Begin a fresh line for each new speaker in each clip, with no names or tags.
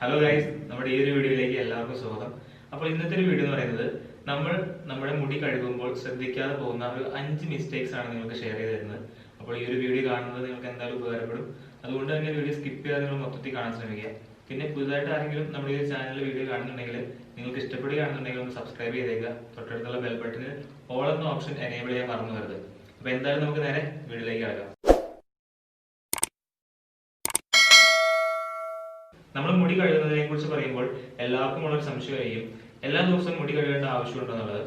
Hello guys, നമ്മുടെ ഈ ഒരു വീഡിയോയിലേക്ക് എല്ലാവർക്കും സ്വാഗതം. അപ്പോൾ ഇന്നത്തെ ഒരു വീഡിയോ എന്ന് പറയുന്നത് നമ്മുടെ മുടി കഴുകുമ്പോൾ ശ്രദ്ധിക്കാതെ പോകുന്ന ഒരു 5 മിസ്റ്റേക്സ് ആണ് നിങ്ങൾക്ക് ഷെയർ ചെയ്ത് തരുന്നത്. അപ്പോൾ ഈ ഒരു വീഡിയോ കാണുന്നത് നിങ്ങൾക്ക് എന്തായാലും ഉപകാരപ്പെടും. അതുകൊണ്ട് തന്നെ വീഡിയോ സ്കിപ്പ് ചെയ്യാതെ നിങ്ങൾ മൊത്തത്തിൽ കാണാൻ ശ്രമിക്കുക. പിന്നെ പുതുതായിട്ട് ആരെങ്കിലും നമ്മുടെ ഈ ചാനലിൽ വീഡിയോ കാണുന്നുണ്ടെങ്കിൽ നിങ്ങൾക്ക് ഇഷ്ടപ്പെടുകയാണെന്നുണ്ടെങ്കിൽ ഒന്ന് സബ്സ്ക്രൈബ് ചെയ്തേക്കുക. തൊട്ടടുത്തുള്ള ബെൽ ബട്ടണിൽ ഓൾ എന്ന ഓപ്ഷൻ എനേബിൾ ചെയ്യാൻ മറന്നു വരുത്. അപ്പോൾ എന്തായാലും നമുക്ക് നേരെ വീഡിയോയിലേക്ക് കിടക്കാം. നമ്മൾ മുടി കഴുകുന്നതിനെ കുറിച്ച് പറയുമ്പോൾ എല്ലാവർക്കും ഉള്ളൊരു സംശയമായിരിക്കും, എല്ലാ ദിവസവും മുടി കഴുകേണ്ട ആവശ്യമുണ്ടോ എന്നുള്ളത്.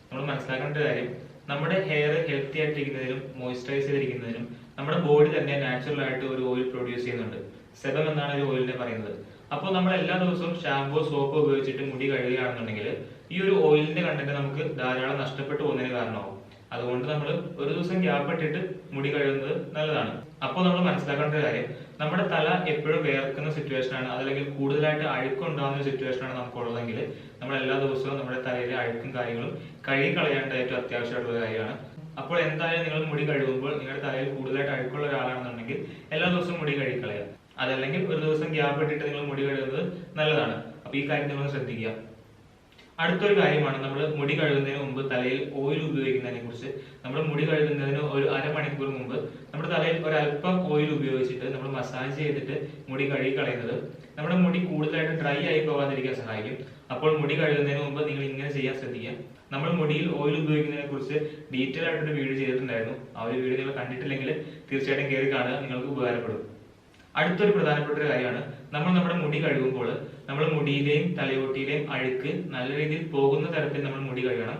നമ്മൾ മനസ്സിലാക്കേണ്ട കാര്യം, നമ്മുടെ ഹെയർ ഹെൽത്തി ആയിട്ടിരിക്കുന്നതിനും മോയ്സ്ചറൈസ് ചെയ്തിരിക്കുന്നതിനും നമ്മുടെ ബോഡി തന്നെ നാച്ചുറൽ ആയിട്ട് ഒരു ഓയിൽ പ്രൊഡ്യൂസ് ചെയ്യുന്നുണ്ട്. സെബം എന്നാണ് ഒരു ഓയിലിനെ പറയുന്നത്. അപ്പോൾ നമ്മൾ എല്ലാ ദിവസവും ഷാമ്പൂ സോപ്പ് ഉപയോഗിച്ചിട്ട് മുടി കഴുകുകയാണെന്നുണ്ടെങ്കിൽ ഈ ഒരു ഓയിലിന്റെ കണ്ടന്റ് നമുക്ക് ധാരാളം നഷ്ടപ്പെട്ടു പോകുന്നതിന് കാരണമാവും. അതുകൊണ്ട് നമ്മൾ ഒരു ദിവസം ഗ്യാപ്പ് ഇട്ടിട്ട് മുടി കഴുകുന്നത് നല്ലതാണ്. അപ്പോൾ നമ്മൾ മനസ്സിലാക്കേണ്ട കാര്യം, നമ്മുടെ തല എപ്പോഴും വേർക്കുന്ന സിറ്റുവേഷൻ ആണ്, അതല്ലെങ്കിൽ കൂടുതലായിട്ട് അഴുക്കുണ്ടാകുന്ന സിറ്റുവേഷൻ ആണ് നമുക്കുള്ളതെങ്കിൽ നമ്മൾ എല്ലാ ദിവസവും നമ്മുടെ തലയിലെ അഴുക്കും കാര്യങ്ങളും കഴുകി കളയേണ്ട ഏറ്റവും അത്യാവശ്യമായിട്ടുള്ള കാര്യമാണ്. അപ്പോൾ എന്തായാലും നിങ്ങൾ മുടി കഴുകുമ്പോൾ നിങ്ങളുടെ തലയിൽ കൂടുതലായിട്ട് അഴുക്കുള്ള ഒരാളാണെന്നുണ്ടെങ്കിൽ എല്ലാ ദിവസവും മുടി കഴുകി കളയുക. അതല്ലെങ്കിൽ ഒരു ദിവസം ഗ്യാപ്പ് ഇട്ടിട്ട് നിങ്ങൾ മുടി കഴുകുന്നത് നല്ലതാണ്. അപ്പൊ ഈ കാര്യം നിങ്ങൾ ശ്രദ്ധിക്കുക. അടുത്തൊരു കാര്യമാണ്, നമ്മൾ മുടി കഴുകുന്നതിന് മുമ്പ് തലയിൽ ഓയിൽ ഉപയോഗിക്കുന്നതിനെ കുറിച്ച്. നമ്മൾ മുടി കഴുകുന്നതിന് ഒരു അരമണിക്കൂർ മുമ്പ് നമ്മുടെ തലയിൽ ഒരല്പം ഓയിൽ ഉപയോഗിച്ചിട്ട് നമ്മൾ മസാജ് ചെയ്തിട്ട് മുടി കഴുകി കളയുന്നത് നമ്മുടെ മുടി കൂടുതലായിട്ട് ഡ്രൈ ആയി പോകാതിരിക്കാൻ സഹായിക്കും. അപ്പോൾ മുടി കഴുകുന്നതിന് മുമ്പ് നിങ്ങൾ ഇങ്ങനെ ചെയ്യാൻ ശ്രദ്ധിക്കുക. നമ്മൾ മുടിയിൽ ഓയിൽ ഉപയോഗിക്കുന്നതിനെ കുറിച്ച് ഡീറ്റെയിൽ ആയിട്ടൊരു വീഡിയോ ചെയ്തിട്ടുണ്ടായിരുന്നു. ആ ഒരു വീഡിയോ നിങ്ങൾ കണ്ടിട്ടില്ലെങ്കിൽ തീർച്ചയായിട്ടും കയറി കാണുക, നിങ്ങൾക്ക് ഉപകാരപ്പെടും. അടുത്തൊരു പ്രധാനപ്പെട്ട ഒരു കാര്യമാണ്, നമ്മൾ നമ്മുടെ മുടി കഴുകുമ്പോൾ നമ്മൾ മുടിയിലെയും തലയോട്ടിയിലെയും അഴുക്ക് നല്ല രീതിയിൽ പോകുന്ന തരത്തിൽ നമ്മൾ മുടി കഴുകണം.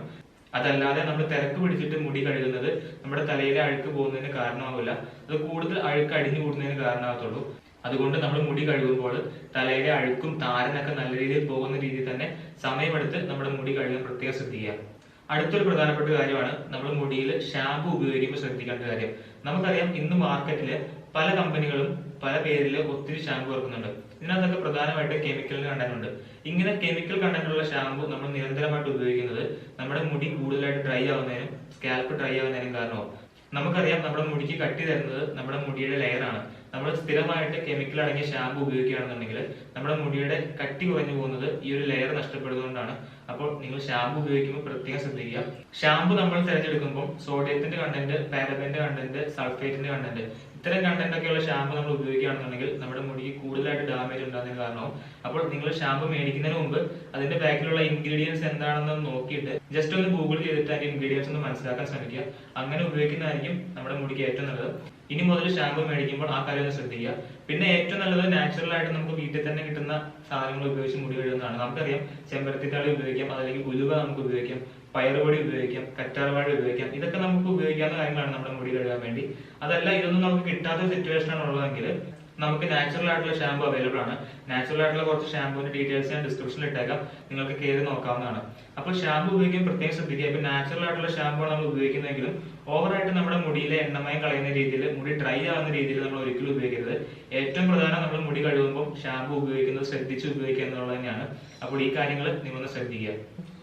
അതല്ലാതെ നമ്മൾ തിരക്ക് പിടിച്ചിട്ട് മുടി കഴുകുന്നത് നമ്മുടെ തലയിലെ അഴുക്ക് പോകുന്നതിന് കാരണമാവില്ല, അത് കൂടുതൽ അഴുക്ക് അടിഞ്ഞു കൂടുന്നതിന് കാരണമാകത്തുള്ളൂ. അതുകൊണ്ട് നമ്മൾ മുടി കഴുകുമ്പോൾ തലയിലെ അഴുക്കും താരനൊക്കെ നല്ല രീതിയിൽ പോകുന്ന രീതിയിൽ തന്നെ സമയമെടുത്ത് നമ്മുടെ മുടി കഴുകാൻ പ്രത്യേകം ശ്രദ്ധിക്കുക. അടുത്തൊരു പ്രധാനപ്പെട്ട കാര്യമാണ്, നമ്മൾ മുടിയിൽ ഷാമ്പു ഉപയോഗിക്കുമ്പോൾ ശ്രദ്ധിക്കേണ്ട കാര്യം. നമുക്കറിയാം, ഇന്ന് മാർക്കറ്റില് പല കമ്പനികളും പല പേരിൽ ഒത്തിരി ഷാമ്പു ഇറക്കുന്നുണ്ട്. ഇതിനകത്തൊക്കെ പ്രധാനമായിട്ട് കെമിക്കൽ കണ്ടന്റ് ഉണ്ട്. ഇങ്ങനെ കെമിക്കൽ കണ്ടന്റ് ഉള്ള ഷാമ്പു നമ്മൾ നിരന്തരമായിട്ട് ഉപയോഗിക്കുന്നത് നമ്മുടെ മുടി കൂടുതലായിട്ട് ഡ്രൈ ആവുന്നതിനും സ്കാൽപ്പ് ഡ്രൈ ആവുന്നതിനും കാരണമാവും. നമുക്കറിയാം, നമ്മുടെ മുടിക്ക് കട്ടി തരുന്നത് നമ്മുടെ മുടിയുടെ ലെയർ ആണ്. നമ്മൾ സ്ഥിരമായിട്ട് കെമിക്കൽ അടങ്ങിയ ഷാമ്പു ഉപയോഗിക്കുകയാണെന്നുണ്ടെങ്കിൽ നമ്മുടെ മുടിയുടെ കട്ടി കുറഞ്ഞു പോകുന്നത് ഈ ഒരു ലെയർ നഷ്ടപ്പെടുന്നതുകൊണ്ടാണ്. അപ്പോൾ നിങ്ങൾ ഷാമ്പു ഉപയോഗിക്കുമ്പോൾ പ്രത്യേകം ശ്രദ്ധിക്കുക. ഷാമ്പു നമ്മൾ തിരഞ്ഞെടുക്കുമ്പോൾ സോഡിയത്തിന്റെ കണ്ടന്റ്, പാരബന്റെ കണ്ടന്റ്, സൾഫേറ്റിന്റെ കണ്ടന്റ്, ഇത്തരം കണ്ടന്റ് ഒക്കെയുള്ള ഷാമ്പു നമ്മൾ ഉപയോഗിക്കുകയാണെന്നുണ്ടെങ്കിൽ നമ്മുടെ മുടിക്ക് കൂടുതലായിട്ട് ഡാമേജ് ഉണ്ടാകുന്നതിന് കാരണമാവും. അപ്പോൾ നിങ്ങൾ ഷാമ്പു മേടിക്കുന്നതിന് മുമ്പ് അതിന്റെ ബാക്കിലുള്ള ഇൻഗ്രീഡിയൻസ് എന്താണെന്ന് നോക്കിയിട്ട് ജസ്റ്റ് ഒന്ന് ഗൂഗിൾ ചെയ്തിട്ട് അതിന്റെ ഇൻഗ്രീഡിയൻസ് ഒന്ന് മനസ്സിലാക്കാൻ ശ്രമിക്കുക. അങ്ങനെ ഉപയോഗിക്കുന്നതായിരിക്കും നമ്മുടെ മുടിക്ക് ഏറ്റവും നല്ലത്. ഇനി മുതൽ ഷാമ്പു മേടിക്കുമ്പോൾ ആ കാര്യം ഒന്ന് ശ്രദ്ധിക്കുക. പിന്നെ ഏറ്റവും നല്ലത് നാച്ചുറൽ ആയിട്ട് നമുക്ക് വീട്ടിൽ തന്നെ കിട്ടുന്ന സാധനങ്ങൾ ഉപയോഗിച്ച് മുടി കഴുകുന്നതാണ്. നമുക്കറിയാം, ചെമ്പരത്തിത്താളി ഉപയോഗിക്കാം, അതല്ലെങ്കിൽ ഉലുവ നമുക്ക് ഉപയോഗിക്കാം, പയറുപൊടി ഉപയോഗിക്കാം, കറ്റാർവാഴ ഉപയോഗിക്കാം. ഇതൊക്കെ നമുക്ക് ഉപയോഗിക്കാവുന്ന കാര്യങ്ങളാണ് നമ്മുടെ മുടി കഴുകാൻ വേണ്ടി. അതല്ല, ഇതൊന്നും നമുക്ക് കിട്ടാത്ത സിറ്റുവേഷൻ ആണ് ഉള്ളതെങ്കിൽ നമുക്ക് നാച്ചുറൽ ആയിട്ടുള്ള ഷാമ്പു അവൈലബിൾ ആണ്. നാച്ചുറൽ ആയിട്ടുള്ള കുറച്ച് ഷാമ്പുവിന്റെ ഡീറ്റെയിൽസ് ഞാൻ ഡിസ്ക്രിപ്ഷനിൽ ഇട്ടേക്കാം, നിങ്ങൾക്ക് കയറി നോക്കാവുന്നതാണ്. അപ്പോൾ ഷാമ്പു ഉപയോഗിക്കാൻ പ്രത്യേകം ശ്രദ്ധിക്കുക. ഇപ്പൊ നാച്ചുറൽ ആയിട്ടുള്ള ഷാമ്പു നമ്മൾ ഉപയോഗിക്കുന്നെങ്കിലും ഓവറായിട്ട് നമ്മുടെ മുടിയിലെ എണ്ണമയം കളയുന്ന രീതിയിൽ, മുടി ഡ്രൈ ആവുന്ന രീതിയിൽ നമ്മൾ ഒരിക്കലും ഉപയോഗിക്കരുത്. ഏറ്റവും പ്രധാനം, നമ്മൾ മുടി കഴുകുമ്പോൾ ഷാമ്പു ഉപയോഗിക്കുന്നത് ശ്രദ്ധിച്ച് ഉപയോഗിക്കുക എന്നുള്ളത് തന്നെയാണ്. അപ്പോൾ ഈ കാര്യങ്ങൾ നിങ്ങളൊന്ന് ശ്രദ്ധിക്കുക.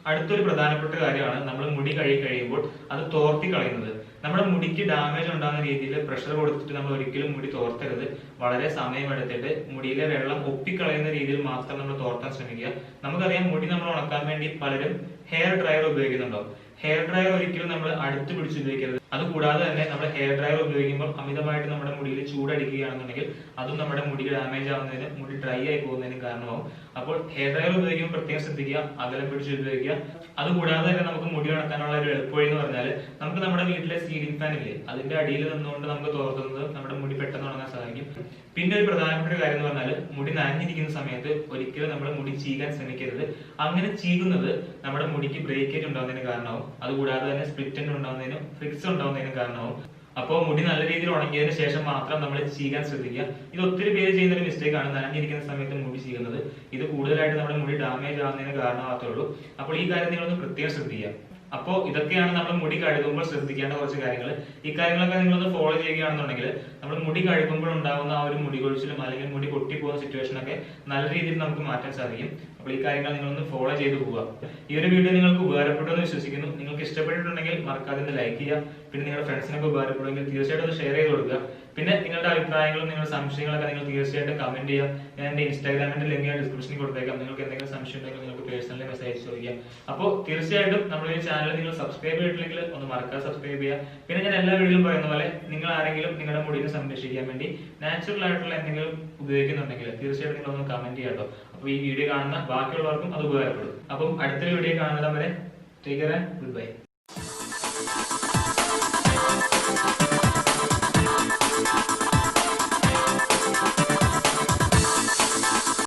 അടുത്തൊരു പ്രധാനപ്പെട്ട കാര്യമാണ്, നമ്മൾ മുടി കഴുകി കഴിയുമ്പോൾ അത് തോർത്തി കളയുന്നത്. നമ്മുടെ മുടിക്ക് ഡാമേജ് ഉണ്ടാകുന്ന രീതിയിൽ പ്രഷർ കൊടുത്തിട്ട് നമ്മൾ ഒരിക്കലും മുടി തോർത്തരുത്. വളരെ സമയമെടുത്തിട്ട് മുടിയിലെ വെള്ളം ഒപ്പിക്കളയുന്ന രീതിയിൽ മാത്രം നമ്മൾ തോർത്താൻ ശ്രമിക്കുക. നമുക്കറിയാം, മുടി നമ്മൾ ഉണക്കാൻ വേണ്ടി പലരും ഹെയർ ഡ്രയർ ഉപയോഗിക്കുന്നുണ്ടോ. ഹെയർ ഡ്രയർ ഒരിക്കലും നമ്മൾ അടുത്ത് പിടിച്ച് ഉപയോഗിക്കരുത്. അതുകൂടാതെ തന്നെ നമ്മൾ ഹെയർ ഡ്രയർ ഉപയോഗിക്കുമ്പോൾ അമിതമായിട്ട് നമ്മുടെ മുടിയിൽ ചൂടടിക്കുകയാണെന്നുണ്ടെങ്കിൽ അതും നമ്മുടെ മുടി ഡാമേജ് ആവുന്നതിന്, മുടി ഡ്രൈ ആയി പോകുന്നതിന് കാരണമാവും. അപ്പോൾ ഹെയർ ഡ്രയർ ഉപയോഗിക്കുമ്പോൾ പ്രത്യേകം ശ്രദ്ധിക്കുക, അകലം പിടിച്ച് ഉപയോഗിക്കുക. അതുകൂടാതെ തന്നെ നമുക്ക് മുടി ഉണക്കാനുള്ള ഒരു എളുപ്പവഴി എന്ന് പറഞ്ഞാൽ, നമുക്ക് നമ്മുടെ വീട്ടിലെ സീലിംഗ് ഫാൻ ഇല്ലേ, അതിന്റെ അടിയിൽ നിന്നുകൊണ്ട് നമുക്ക് തോർത്തുന്നത് നമ്മുടെ മുടി പെട്ടെന്ന് ഉണങ്ങാൻ സഹായിക്കും. പിന്നെ ഒരു പ്രധാനപ്പെട്ട കാര്യം എന്ന് പറഞ്ഞാൽ, മുടി നനഞ്ഞിരിക്കുന്ന സമയത്ത് ഒരിക്കലും നമ്മുടെ മുടി ചീകാൻ ശ്രമിക്കരുത്. അങ്ങനെ ചീകുന്നത് നമ്മുടെ മുടിക്ക് ബ്രേക്കേജ് ഉണ്ടാകുന്നതിന് കാരണമാവും. അതുകൂടാതെ തന്നെ സ്പ്ലിറ്റ് എൻഡ് ഉണ്ടാകുന്നതിനും ഫ്രിക്സ് ഉണ്ടാകുന്നതിനും കാരണമാവും. അപ്പോൾ മുടി നല്ല രീതിയിൽ ഉണങ്ങിയതിനു ശേഷം മാത്രം നമ്മൾ ചീകാൻ ശ്രദ്ധിക്കുക. ഇത് ഒത്തിരി പേര് ചെയ്യുന്ന ഒരു മിസ്റ്റേക്ക് ആണ്, നനഞ്ഞിരിക്കുന്ന സമയത്ത് മുടി ചീകുന്നത്. ഇത് കൂടുതലായിട്ട് നമ്മുടെ മുടി ഡാമേജ് ആവുന്നതിന് കാരണമാകത്തുള്ളൂ. അപ്പോൾ ഈ കാര്യം നിങ്ങളൊന്ന് പ്രത്യേകം ശ്രദ്ധിക്കുക. അപ്പോൾ ഇതൊക്കെയാണ് നമ്മൾ മുടി കഴുകുമ്പോൾ ശ്രദ്ധിക്കേണ്ട കുറച്ച് കാര്യങ്ങൾ. ഈ കാര്യങ്ങളൊക്കെ നിങ്ങളൊന്ന് ഫോളോ ചെയ്യുകയാണെന്നുണ്ടെങ്കിൽ നമ്മൾ മുടി കഴുകുമ്പോൾ ഉണ്ടാകുന്ന ആ ഒരു മുടി കൊഴിച്ചിലും അല്ലെങ്കിൽ മുടി പൊട്ടിപ്പോകുന്ന സിറ്റുവേഷൻ ഒക്കെ നല്ല രീതിയിൽ നമുക്ക് മാറ്റാൻ സാധിക്കും. അപ്പോൾ ഈ കാര്യങ്ങൾ നിങ്ങളൊന്ന് ഫോളോ ചെയ്ത് പോവുക. ഈ ഒരു വീഡിയോ നിങ്ങൾക്ക് ഉപകാരപ്പെട്ടു എന്ന് വിശ്വസിക്കുന്നു. നിങ്ങൾക്ക് ഇഷ്ടപ്പെട്ടിട്ടുണ്ടെങ്കിൽ മറക്കാതെ ഒന്ന് ലൈക്ക് ചെയ്യുക. പിന്നെ നിങ്ങളുടെ ഫ്രണ്ട്സിനൊക്കെ ഉപകാരപ്പെടുമെങ്കിൽ തീർച്ചയായിട്ടും ഒന്ന് ഷെയർ ചെയ്ത് കൊടുക്കുക. പിന്നെ നിങ്ങളുടെ അഭിപ്രായങ്ങളും നിങ്ങളുടെ സംശയങ്ങളൊക്കെ നിങ്ങൾ തീർച്ചയായിട്ടും കമന്റ് ചെയ്യുക. ഞാൻ എന്റെ ഇൻസ്റ്റാഗ്രാമിന്റെ ലിങ്ക് ഞാൻ ഡിസ്ക്രിപ്ഷനിൽ കൊടുത്തേക്കാം. നിങ്ങൾക്ക് എന്തെങ്കിലും സംശയം ഉണ്ടെങ്കിൽ നിങ്ങൾക്ക് പേഴ്സണലി മെസ്സേജ് ചോദിക്കാം. അപ്പോൾ തീർച്ചയായിട്ടും നമ്മുടെ ഈ ചാനൽ നിങ്ങൾ സബ്സ്ക്രൈബ് ചെയ്തിട്ടില്ലെങ്കിൽ ഒന്ന് മറക്കാതെ സബ്സ്ക്രൈബ് ചെയ്യുക. പിന്നെ ഞാൻ എല്ലാ വീഡിയോയിലും പറയുന്ന പോലെ നിങ്ങൾ ആരെങ്കിലും നിങ്ങളുടെ മുടിയെ സംരക്ഷിക്കാൻ വേണ്ടി നാച്ചുറൽ ആയിട്ടുള്ള എന്തെങ്കിലും ഉപയോഗിക്കുന്നുണ്ടെങ്കിൽ തീർച്ചയായിട്ടും നിങ്ങൾ ഒന്ന് കമന്റ് ചെയ്യാം കേട്ടോ. അപ്പോൾ ഈ വീഡിയോ കാണുന്ന ബാക്കിയുള്ളവർക്കും അത് ഉപകാരപ്പെടും. അപ്പം അടുത്തൊരു വീഡിയോ കാണുന്നത് വരെ take care and good bye.